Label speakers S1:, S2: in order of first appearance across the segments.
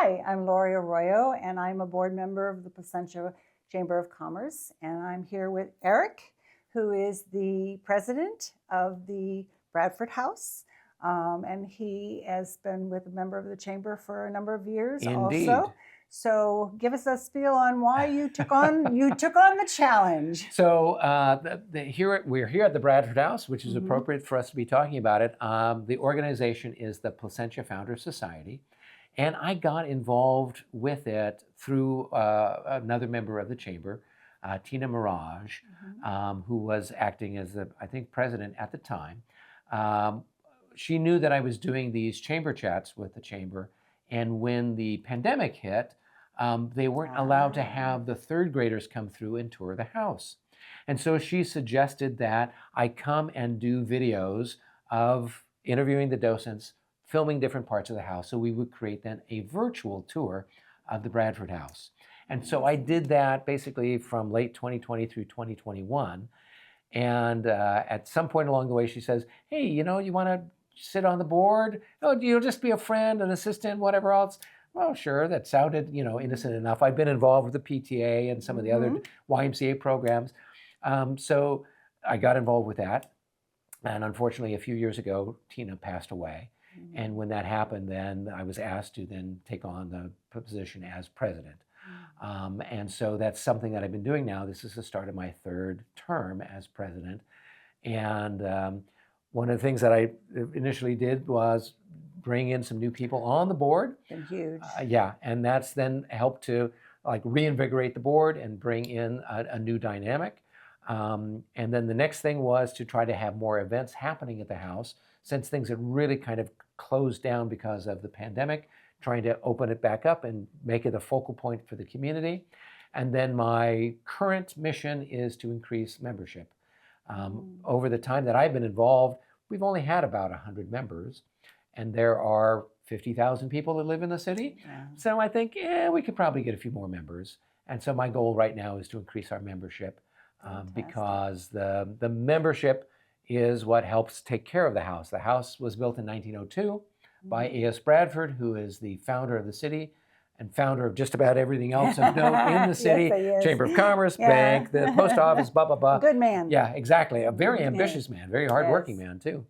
S1: Hi, I'm Lori Arroyo, and I'm a board member of the Placentia Chamber of Commerce, and I'm here with Eric, who is the president of the Bradford House, and he has been with a member of the chamber for a number of years.
S2: Indeed.
S1: Also. So give us a spiel on why you took on the challenge.
S2: So we're here at the Bradford House, which is appropriate for us to be talking about it. The organization is the Placentia Founders Society, and I got involved with it through another member of the chamber, Tina Mirage, who was acting as the, I think, president at the time. She knew that I was doing these chamber chats with the chamber, and when the pandemic hit, they weren't allowed to have the third graders come through and tour the house. And so she suggested that I come and do videos of interviewing the docents, filming different parts of the house, so we would create then a virtual tour of the Bradford House. And so I did that basically from late 2020 through 2021. And at some point along the way, she says, hey, you want to sit on the board? Oh, you'll just be a friend, an assistant, whatever else. Well, sure, that sounded, innocent enough. I've been involved with the PTA and some of the other YMCA programs. So I got involved with that. And unfortunately, a few years ago, Tina passed away. And when that happened, then I was asked to then take on the position as president. And so that's something that I've been doing now. This is the start of my third term as president. And one of the things that I initially did was bring in some new people on the board.
S1: Been huge.
S2: Yeah, and that's then helped to reinvigorate the board and bring in a new dynamic. And then the next thing was to try to have more events happening at the house, since things had really kind of closed down because of the pandemic, trying to open it back up and make it a focal point for the community. And then my current mission is to increase membership. Over the time that I've been involved, we've only had about 100 members, and there are 50,000 people that live in the city. Yeah. So I think, we could probably get a few more members. And so my goal right now is to increase our membership because the membership is what helps take care of the house. The house was built in 1902 by A.S. Bradford, who is the founder of the city and founder of just about everything else of note in the city.
S1: Yes,
S2: Chamber of Commerce, bank, the post office, blah, blah, blah.
S1: Good man.
S2: Yeah, exactly. A very ambitious man, very hardworking man too.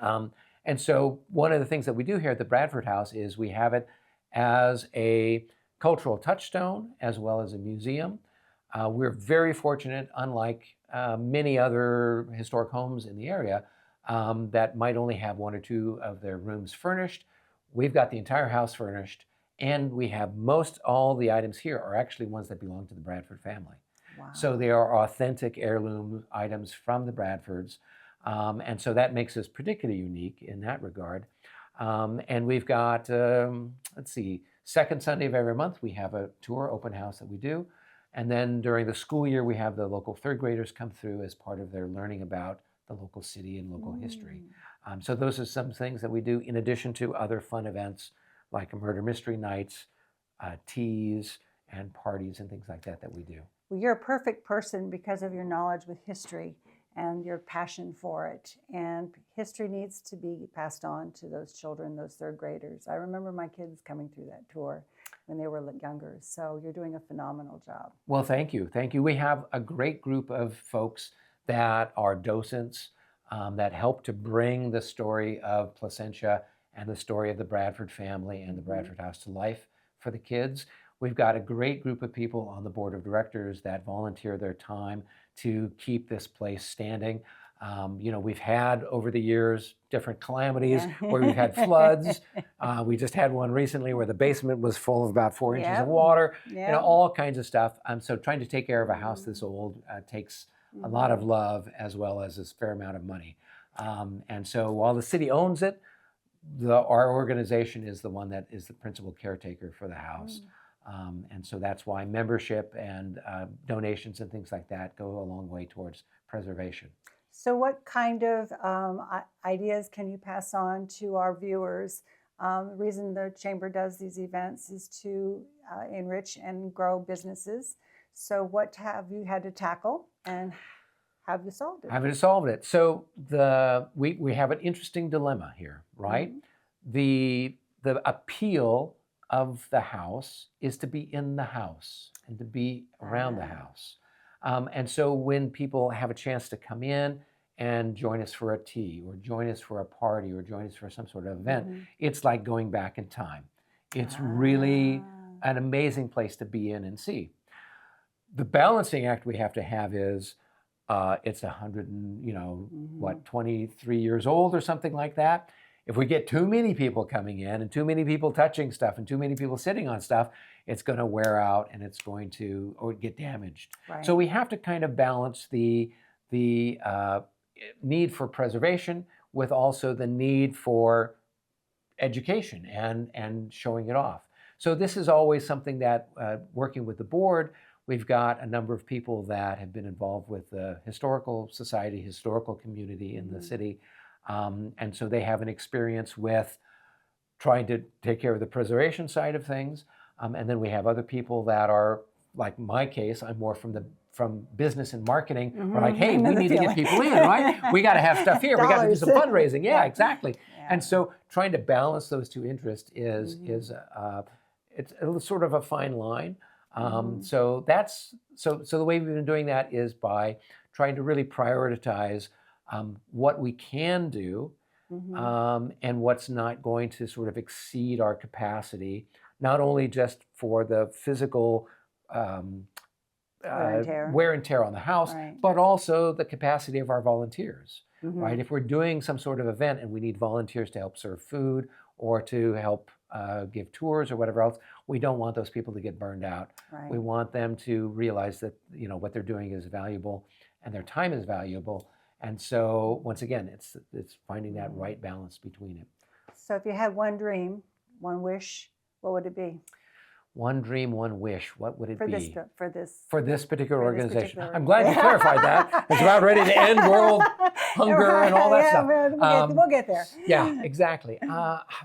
S2: And so one of the things that we do here at the Bradford House is we have it as a cultural touchstone as well as a museum. We're very fortunate, unlike many other historic homes in the area that might only have one or two of their rooms furnished. We've got the entire house furnished, and we have all the items here are actually ones that belong to the Bradford family. Wow. So they are authentic heirloom items from the Bradfords. And so that makes us particularly unique in that regard. And we've got, second Sunday of every month, we have a tour, open house that we do. And then during the school year, we have the local third graders come through as part of their learning about the local city and local history. So those are some things that we do in addition to other fun events like murder mystery nights, teas, and parties and things like that we do.
S1: Well, you're a perfect person because of your knowledge with history and your passion for it. And history needs to be passed on to those children, those third graders. I remember my kids coming through that tour when they were younger. So you're doing a phenomenal job.
S2: Well, thank you. Thank you. We have a great group of folks that are docents that help to bring the story of Placentia and the story of the Bradford family and the Bradford House to life for the kids. We've got a great group of people on the board of directors that volunteer their time to keep this place standing. We've had over the years different calamities where we've had floods. We just had one recently where the basement was full of about 4 inches of water, all kinds of stuff. So trying to take care of a house this old takes a lot of love as well as a fair amount of money. And so while the city owns it, our organization is the one that is the principal caretaker for the house. And so that's why membership and donations and things like that go a long way towards preservation.
S1: So what kind of ideas can you pass on to our viewers? The reason the Chamber does these events is to enrich and grow businesses. So what have you had to tackle and have you solved it?
S2: Have you solved it? So we have an interesting dilemma here, right? The appeal of the house is to be in the house and to be around the house. And so when people have a chance to come in and join us for a tea or join us for a party or join us for some sort of event, it's like going back in time. It's really an amazing place to be in and see. The balancing act we have to have is it's 100 and, 23 years old or something like that. If we get too many people coming in and too many people touching stuff and too many people sitting on stuff, it's going to wear out and it's going to get damaged.
S1: Right.
S2: So we have to kind of balance the need for preservation with also the need for education and showing it off. So this is always something that, working with the board, we've got a number of people that have been involved with the historical society, historical community in the city. And so they have an experience with trying to take care of the preservation side of things. And then we have other people that are, like my case, I'm more from business and marketing. We're like, hey, we need to get people in, right? We got to have stuff here. We got to do some fundraising. Yeah, exactly. Yeah. And so trying to balance those two interests is it's sort of a fine line. So the way we've been doing that is by trying to really prioritize what we can do and what's not going to sort of exceed our capacity, not only just for the physical wear and tear on the house, but also the capacity of our volunteers, right? If we're doing some sort of event and we need volunteers to help serve food or to help give tours or whatever else, we don't want those people to get burned out. Right. We want them to realize that what they're doing is valuable and their time is valuable. And so once again, it's finding that right balance between it.
S1: So if you had one dream, one wish, what would it be?
S2: One dream, one wish. What would it be?
S1: For this
S2: particular organization. I'm glad you clarified that. It's about ready to end world hunger and all that stuff.
S1: We'll get there.
S2: Yeah, exactly.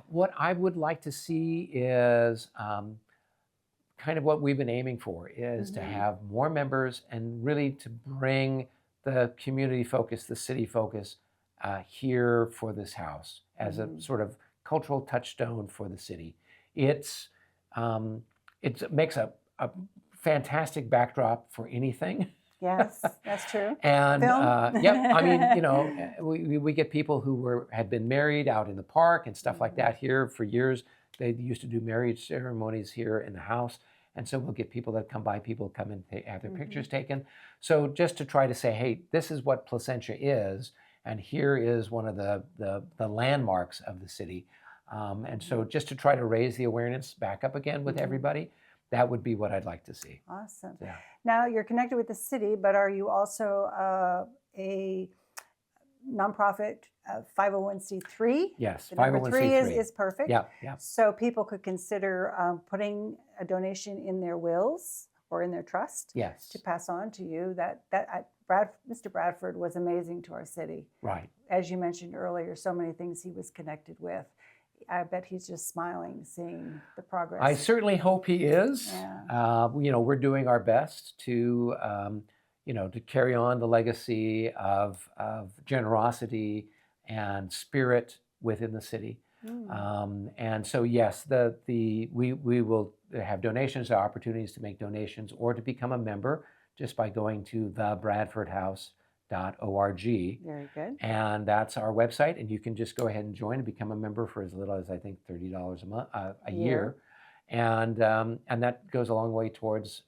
S2: What I would like to see is kind of what we've been aiming for is to have more members and really to bring the community focus, the city focus here for this house as a sort of cultural touchstone for the city. It makes a fantastic backdrop for anything.
S1: Yes, that's true.
S2: And I mean, we get people who had been married out in the park and stuff like that here for years. They used to do marriage ceremonies here in the house. And so we'll get people that come by, people come and have their pictures taken. So just to try to say, hey, this is what Placentia is, and here is one of the landmarks of the city. And so just to try to raise the awareness back up again with everybody, that would be what I'd like to see.
S1: Awesome.
S2: Yeah.
S1: Now you're connected with the city, but are you also a nonprofit 501c3?
S2: Yes,
S1: the number
S2: 501c3
S1: 3 is perfect.
S2: Yeah.
S1: So people could consider putting a donation in their wills or in their trust.
S2: Yes.
S1: To pass on to you. Mr. Bradford was amazing to our city.
S2: Right.
S1: As you mentioned earlier, so many things he was connected with. I bet he's just smiling, seeing the progress.
S2: I certainly hope he is.
S1: Yeah.
S2: We're doing our best to carry on the legacy of generosity and spirit within the city. And so, yes, we will have donations, opportunities to make donations, or to become a member just by going to thebradfordhouse.org.
S1: Very good.
S2: And that's our website, and you can just go ahead and join and become a member for as little as I think $30 a month, a year, and that goes a long way towards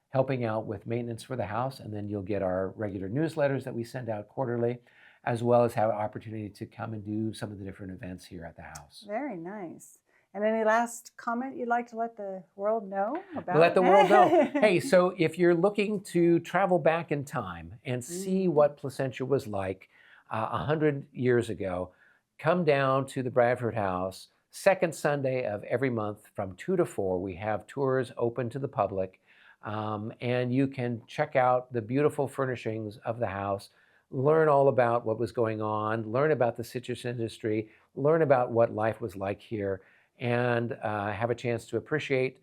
S2: helping out with maintenance for the house. And then you'll get our regular newsletters that we send out quarterly, as well as have an opportunity to come and do some of the different events here at the house.
S1: Very nice. And any last comment you'd like to let the world know about?
S2: Let the world know. Hey, so if you're looking to travel back in time and see what Placentia was like 100 years ago, come down to the Bradford House. Second Sunday of every month from 2 to 4, we have tours open to the public. And you can check out the beautiful furnishings of the house, learn all about what was going on, learn about the citrus industry, learn about what life was like here, and have a chance to appreciate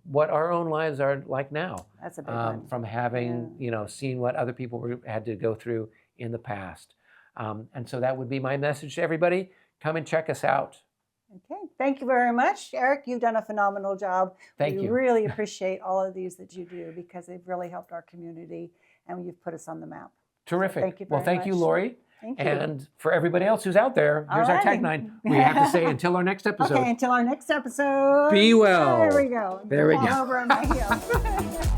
S2: what our own lives are like now.
S1: That's a big one.
S2: From having, seen what other people had to go through in the past. And so that would be my message to everybody. Come and check us out.
S1: Okay, thank you very much, Eric. You've done a phenomenal job.
S2: Thank
S1: We
S2: you.
S1: really appreciate all of these that you do because they've really helped our community and you've put us on the map.
S2: Terrific.
S1: thank you
S2: Well,
S1: very
S2: thank you,
S1: much.
S2: Lori.
S1: Thank you.
S2: And for everybody else who's out there, here's our
S1: Alrighty.
S2: tagline. We have to say until our next episode.
S1: Okay, until our next episode.
S2: Be well.
S1: There we go.
S2: There we
S1: Fall
S2: go.
S1: over on my heel.